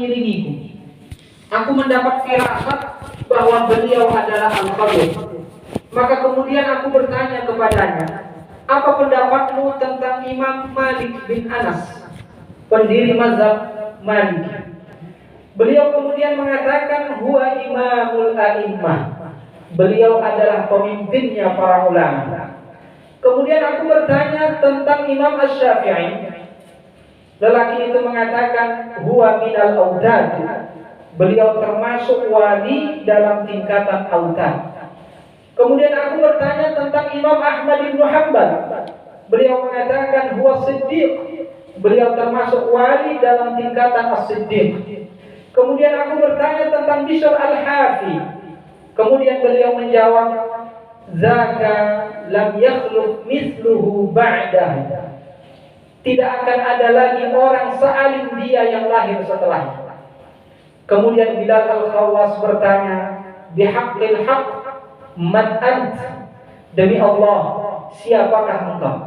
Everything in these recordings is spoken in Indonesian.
mengiringiku. Aku mendapat firasat bahwa beliau adalah Al-Khadir. Maka kemudian aku bertanya kepadanya, apa pendapatmu tentang Imam Malik bin Anas, pendiri mazhab Maliki? Beliau kemudian mengatakan, huwa imamul a'immah. Beliau adalah pemimpinnya para ulama. Kemudian aku bertanya tentang Imam Asy-Syafi'i. Lelaki itu mengatakan, huwa minal autad. Beliau termasuk wali dalam tingkatan autad. Kemudian aku bertanya tentang Imam Ahmad bin Hanbal. Beliau mengatakan, huwa siddiq. Beliau termasuk wali dalam tingkatan as-siddiq. Kemudian aku bertanya tentang Bishr al-Hafi. Kemudian beliau menjawab, zaka lam yakhluf mithluhu ba'dahu. Tidak akan ada lagi orang sealim dia yang lahir setelahnya. Kemudian Bilal al-Khawas bertanya, bihaqqil haqq man ant. Demi Allah, siapakah engkau?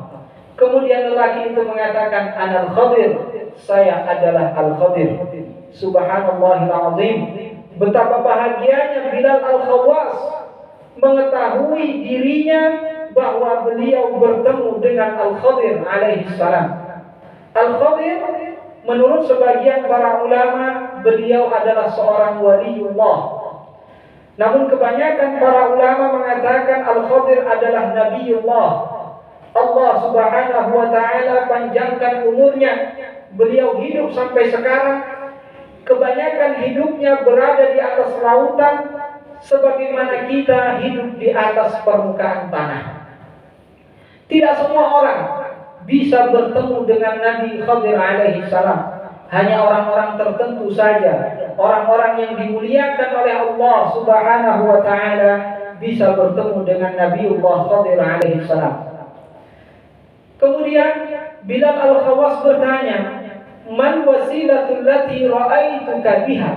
Kemudian lelaki itu mengatakan, Anal Khadir. Saya adalah Al-Khadir. Subhanallahil azim. Betapa bahagianya Bilal al-Khawas mengetahui dirinya bahwa beliau bertemu dengan Al-Khadir alaihi salam. Al-Khadir menurut sebagian para ulama beliau adalah seorang waliullah. Namun kebanyakan para ulama mengatakan Al-Khadir adalah Nabiullah. Allah subhanahu wa ta'ala panjangkan umurnya. Beliau hidup sampai sekarang. Kebanyakan hidupnya berada di atas lautan, sebagaimana kita hidup di atas permukaan tanah. Tidak semua orang bisa bertemu dengan Nabi Khadir alaihi salam. Hanya orang-orang tertentu saja, orang-orang yang dimuliakan oleh Allah subhanahu wa ta'ala bisa bertemu dengan Nabiullah Khadir alaihi salam. Kemudian Bilal al-Khawas bertanya, man wasilatul lati ra'aituka biha?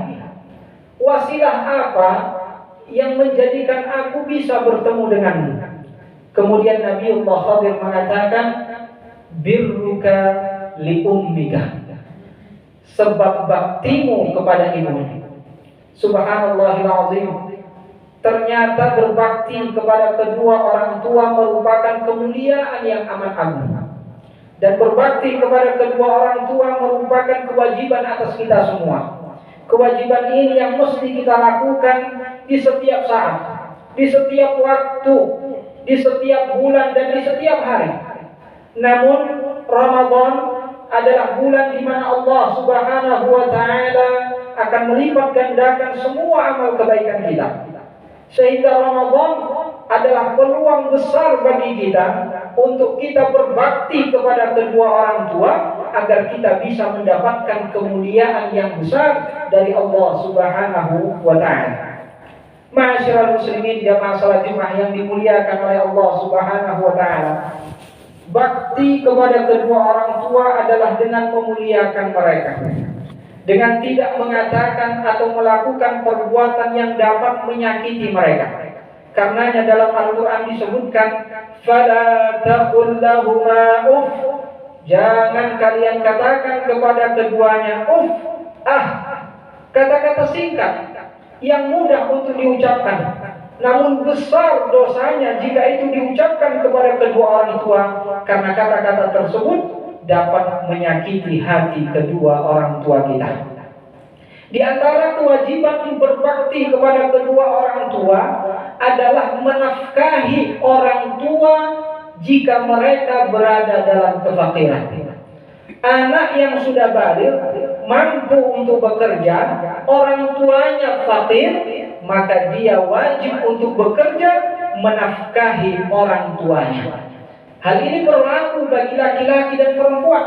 Wasilah apa yang menjadikan aku bisa bertemu denganmu? Kemudian Nabiullah Khadir mengatakan, birruka li ummika. Sebab baktimu kepada ibumu. Subhanallahil azim. Ternyata berbakti kepada kedua orang tua merupakan kemuliaan yang amat agung. Dan berbakti kepada kedua orang tua merupakan kewajiban atas kita semua. Kewajiban ini yang mesti kita lakukan di setiap saat, di setiap waktu, di setiap bulan dan di setiap hari. Namun Ramadan adalah bulan di mana Allah subhanahu wa ta'ala akan melipat gandakan semua amal kebaikan kita. Sehingga Ramadan adalah peluang besar bagi kita untuk kita berbakti kepada kedua orang tua agar kita bisa mendapatkan kemuliaan yang besar dari Allah subhanahu wa ta'ala. Ma'asyiral muslimin jamaah salat Jumat yang dimuliakan oleh Allah subhanahu wa ta'ala, bakti kepada kedua orang tua adalah dengan memuliakan mereka, dengan tidak mengatakan atau melakukan perbuatan yang dapat menyakiti mereka. Karenanya dalam Al-Quran disebutkan, fala taqul lahuma uff. Jangan kalian katakan kepada keduanya uff. Kata-kata singkat yang mudah untuk diucapkan, namun besar dosanya jika itu diucapkan kepada kedua orang tua, karena kata-kata tersebut dapat menyakiti hati kedua orang tua kita. Di antara kewajiban berbakti kepada kedua orang tua adalah menafkahi orang tua jika mereka berada dalam kefakiran. Anak yang sudah balik mampu untuk bekerja, orang tuanya fakir, maka dia wajib untuk bekerja menafkahi orang tuanya. Hal ini berlaku bagi laki-laki dan perempuan.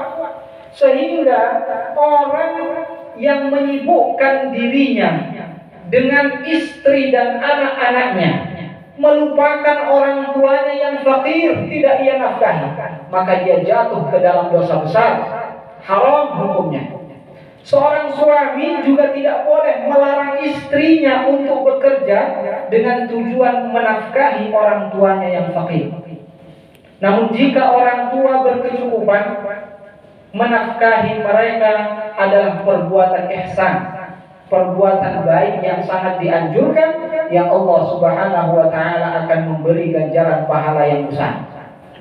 Sehingga orang yang menyibukkan dirinya dengan istri dan anak-anaknya, melupakan orang tuanya yang fakir, tidak ia nafkahi, maka dia jatuh ke dalam dosa besar, haram hukumnya. Seorang suami juga tidak boleh melarang istrinya untuk bekerja dengan tujuan menafkahi orang tuanya yang fakir. Namun jika orang tua berkecukupan, menafkahi mereka adalah perbuatan ihsan, perbuatan baik yang sangat dianjurkan, yang Allah Subhanahu wa taala akan memberi ganjaran pahala yang besar.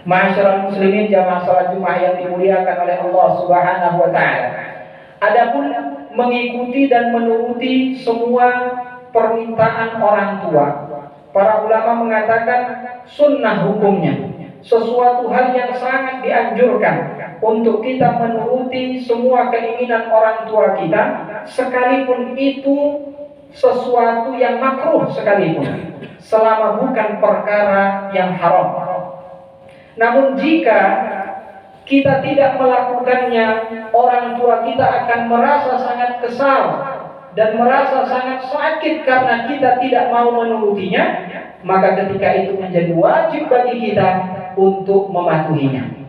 Ma'asyiral muslimin jamaah salat Jumat yang dimuliakan oleh Allah Subhanahu wa taala. Adapun mengikuti dan menuruti semua permintaan orang tua, para ulama mengatakan sunnah hukumnya, sesuatu hal yang sangat dianjurkan untuk kita menuruti semua keinginan orang tua kita, sekalipun itu sesuatu yang makruh sekalipun, selama bukan perkara yang haram. Namun jika kita tidak melakukannya, orang tua kita akan merasa sangat kesal dan merasa sangat sakit karena kita tidak mau menurutinya, maka ketika itu menjadi wajib bagi kita untuk mematuhinya.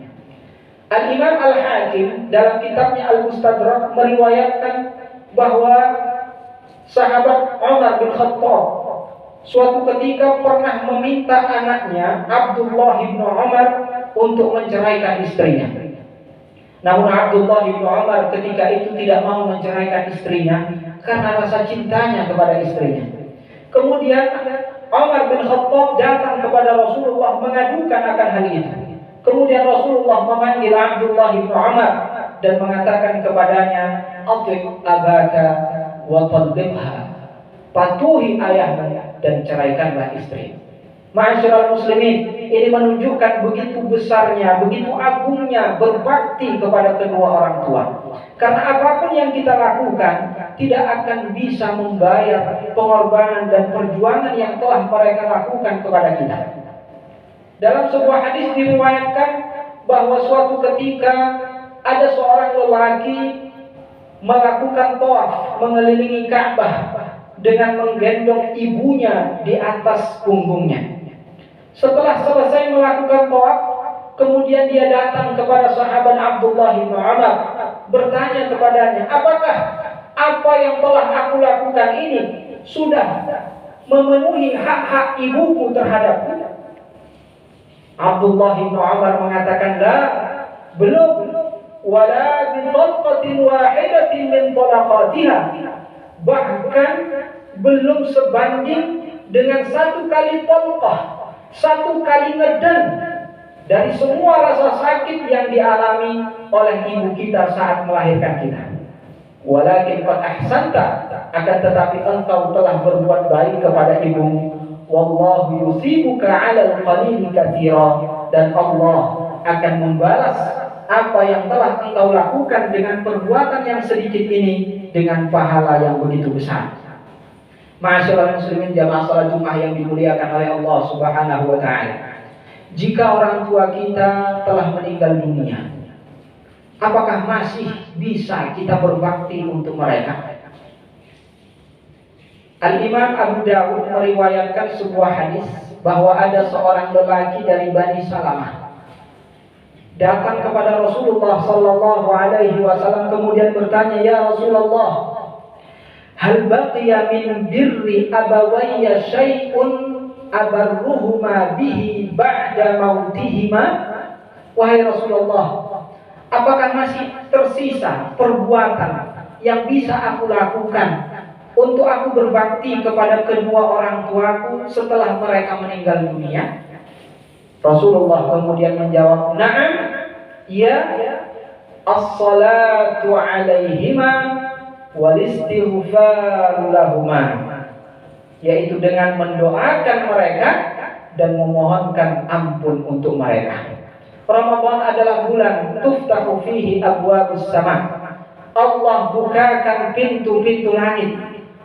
Al-Imam Al-Hakim dalam kitabnya Al-Mustadrak meriwayatkan bahwa sahabat Umar bin Khattab suatu ketika pernah meminta anaknya Abdullah bin Umar untuk menceraikan istrinya. Namun Abdullah bin Umar ketika itu tidak mau menceraikan istrinya karena rasa cintanya kepada istrinya. Kemudian Umar bin Khattab datang kepada Rasulullah mengadukan akan hal itu. Kemudian Rasulullah memanggil Abdullah bin Umar dan mengatakan kepadanya, "Athiq abaka wa talliqha." Patuhi ayahmu dan ceraikanlah istri. Ma'asyiral muslimin, ini menunjukkan begitu besarnya, begitu agungnya berbakti kepada kedua orang tua. Karena apapun yang kita lakukan tidak akan bisa membayar pengorbanan dan perjuangan yang telah mereka lakukan kepada kita. Dalam sebuah hadis diriwayatkan bahwa suatu ketika ada seorang lelaki melakukan tawaf mengelilingi Ka'bah dengan menggendong ibunya di atas punggungnya. Setelah selesai melakukan tawaf, kemudian dia datang kepada sahabat Abdullah bin Umar, bertanya kepadanya, "Apakah apa yang telah aku lakukan ini sudah memenuhi hak-hak ibuku terhadapku?" Abdullah bin Umar mengatakan, "La, belum. Wala bi talqatin wahidatin min talaqatiha." Bahkan belum sebanding dengan satu kali talqah, satu kali ngeden dari semua rasa sakit yang dialami oleh ibu kita saat melahirkan kita. Walakin qad ahsanta, akan tetapi engkau telah berbuat baik kepada ibumu. Wallahu yusibuka 'alal qalili katsira, dan Allah akan membalas apa yang telah engkau lakukan dengan perbuatan yang sedikit ini dengan pahala yang begitu besar. Ma'asyiral muslimin jamaah salat Jumat yang dimuliakan oleh Allah Subhanahu wa taala. Jika orang tua kita telah meninggal dunia, apakah masih bisa kita berbakti untuk mereka? Al-Imam Abu Dawud meriwayatkan sebuah hadis bahwa ada seorang lelaki dari Bani Salamah datang kepada Rasulullah sallallahu alaihi wasallam kemudian bertanya, "Ya Rasulullah, hal baqiya min birri abawayya syai'un abarruhuma bihi ba'da mautihima?" Wahai Rasulullah, apakah masih tersisa perbuatan yang bisa aku lakukan untuk aku berbakti kepada kedua orang tuaku setelah mereka meninggal dunia? Rasulullah kemudian menjawab, "Na'am, ya, as-salatu 'alaihima wal istighfaru lahuma." Yaitu dengan mendoakan mereka dan memohonkan ampun untuk mereka. Ramadan adalah bulan tuftahu fihi abwabus sama. Allah bukakan pintu-pintu langit.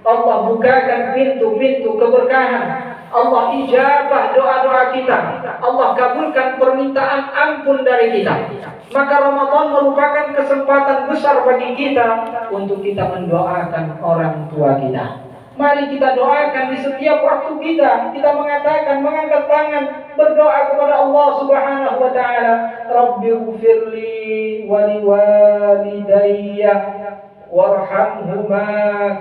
Allah bukakan pintu-pintu keberkahan. Allah ijabah doa-doa kita. Allah kabulkan permintaan ampun dari kita. Maka Ramadan merupakan kesempatan besar bagi kita untuk kita mendoakan orang tua kita. Mari kita doakan di setiap waktu kita. Kita mengatakan, mengangkat tangan, berdoa kepada Allah Subhanahu wa taala, "Rabbighfirli wa liwalidayya warhamhuma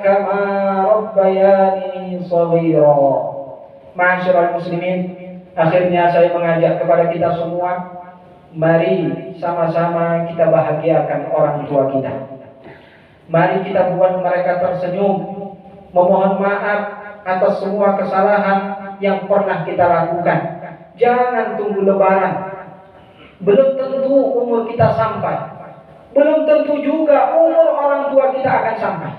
kama rabbayani shaghira." Ma'asyiral muslimin, akhirnya saya mengajak kepada kita semua, mari sama-sama kita bahagiakan orang tua kita. Mari kita buat mereka tersenyum. memohon maaf atas semua kesalahan yang pernah kita lakukan. Jangan tunggu lebaran. Belum tentu umur kita sampai. Belum tentu juga umur orang tua kita akan sampai.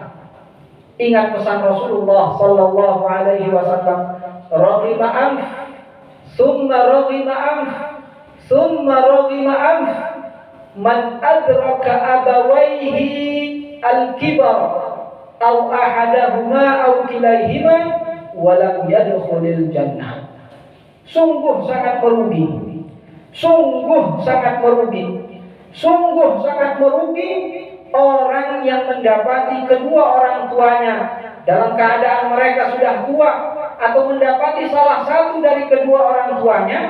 Ingat pesan Rasulullah sallallahu alaihi wasallam, "Raghima anf, summa raghima anf, summa raghima anf, man adraka abawaihi al-kibar aw ahadahuma aw kilayhima wa lam yadkhulil jannah." Sungguh sangat merugi. Sungguh sangat merugi. Sungguh sangat merugi orang yang mendapati kedua orang tuanya dalam keadaan mereka sudah tua, atau mendapati salah satu dari kedua orang tuanya,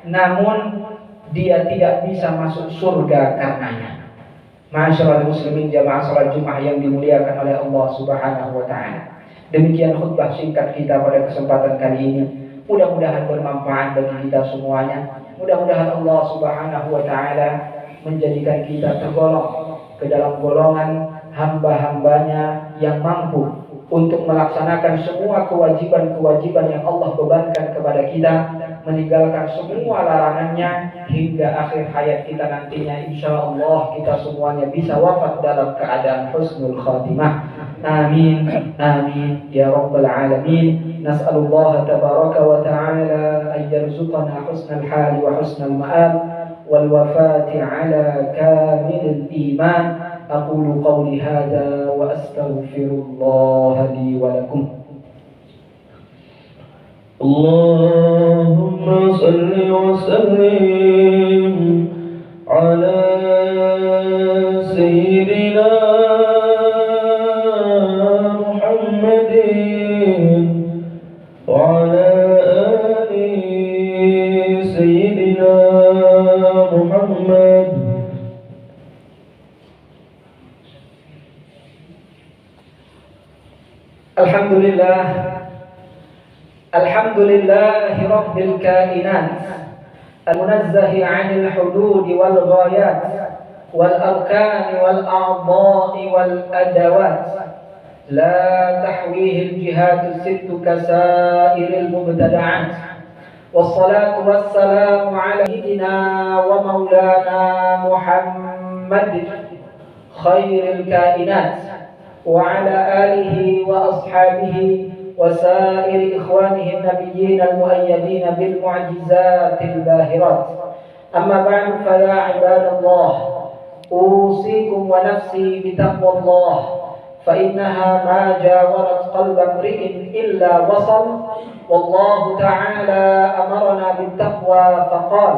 namun dia tidak bisa masuk surga karenanya. Ma'asyiral muslimin jamaah salat Jumat yang dimuliakan oleh Allah Subhanahu wa taala. Demikian khutbah singkat kita pada kesempatan kali ini. Mudah-mudahan bermanfaat bagi kita semuanya. Mudah-mudahan Allah Subhanahu wa taala menjadikan kita tergolong ke dalam golongan hamba-hambanya yang mampu untuk melaksanakan semua kewajiban-kewajiban yang Allah bebankan kepada kita, meninggalkan semua larangannya hingga akhir hayat kita nantinya. Insyaallah kita semuanya bisa wafat dalam keadaan husnul khatimah. Amin, amin ya rabbal alamin. Nas'alullah tabaraka wa ta'ala an yarzuqana husnal hali wa husnal ma'ab wal wafati ala kamilil iman. Aqulu qawli hadha wa astaghfirullah li wa lakum. Allahumma salli wa sallim ala sayyidina Muhammadin wa ala ali sayyidina Muhammad. Alhamdulillah, alhamdulillahi rabbil kainat, al-munazzahi 'anil hudud wal ghayat wal arkan wal a'dha'i wal adawat, la tahwihi al-jihad as-sitt kasairil mubtada'at. Wassalatu wassalamu 'ala sayyidina wa maulana Muhammad khairil kainat وعلى آله وأصحابه وسائر إخوانه النبيين المؤيدين بالمعجزات الباهرات. أما بعد فيا عباد الله، أوصيكم ونفسي بتقوى الله، فإنها ما جاورت قلب امرئ إلا وصل. والله تعالى أمرنا بالتقوى فقال: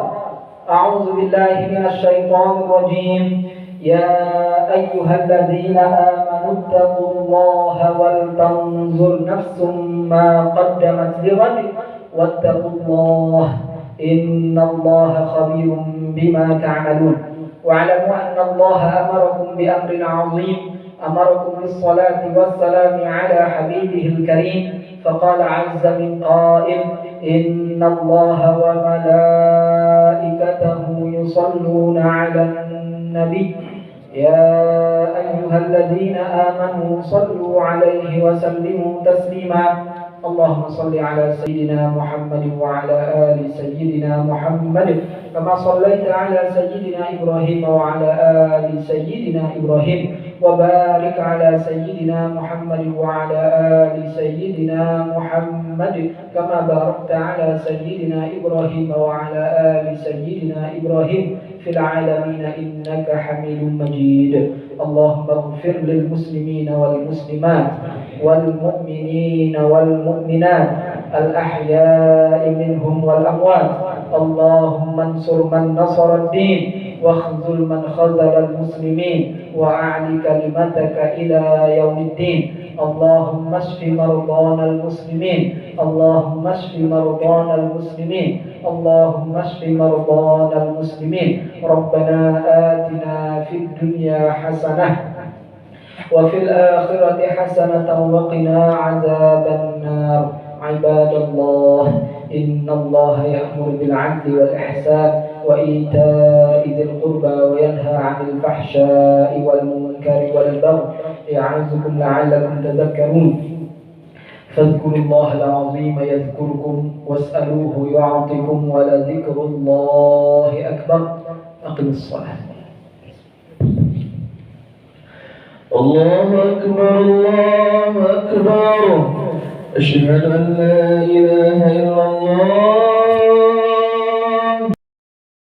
أعوذ بالله من الشيطان الرجيم، يا أيها الذين آمنوا اتقوا الله ولتنظر نفس ما قدمت لغد واتقوا الله إن الله خبير بما تعملون. واعلموا أن الله أمركم بأمر عظيم، أمركم بالصلاة والسلام على حبيبه الكريم، فقال عز من قائل: إن الله وملائكته يصلون على النبي يا أيها الذين آمنوا صلوا عليه وسلموا تسليما. اللهم صل على سيدنا محمد وعلى آل سيدنا محمد كما صليت على سيدنا إبراهيم وعلى آل سيدنا إبراهيم، وبارك على سيدنا محمد وعلى آل سيدنا محمد كما باركت على سيدنا إبراهيم وعلى آل سيدنا إبراهيم في العالمين إنك حميد مجيد. اللهم اغفر للمسلمين والمسلمات والمؤمنين والمؤمنات الأحياء منهم والأموات. اللهم انصر من نصر الدين واخذل من خذل المسلمين وأعل كلمتك إلى يوم الدين. اللهم اشف مرضانا المسلمين، اللهم اشف مرضانا المسلمين، اللهم اشف مرضانا المسلمين. ربنا آتنا في الدنيا حسنة وفي الآخرة حسنة وقنا عذاب النار. عباد الله، إن الله يأمر بالعدل والإحسان وإيتاء ذي القربى وينهى عن الفحشاء والمنكر والبغي يعظكم لعلكم تذكرون. فاذكروا الله العظيم يذكركم واسألوه يعطكم ولذكر الله أكبر. أقم الصلاة. الله أكبر الله أكبر. أشهد أن لا إله إلا الله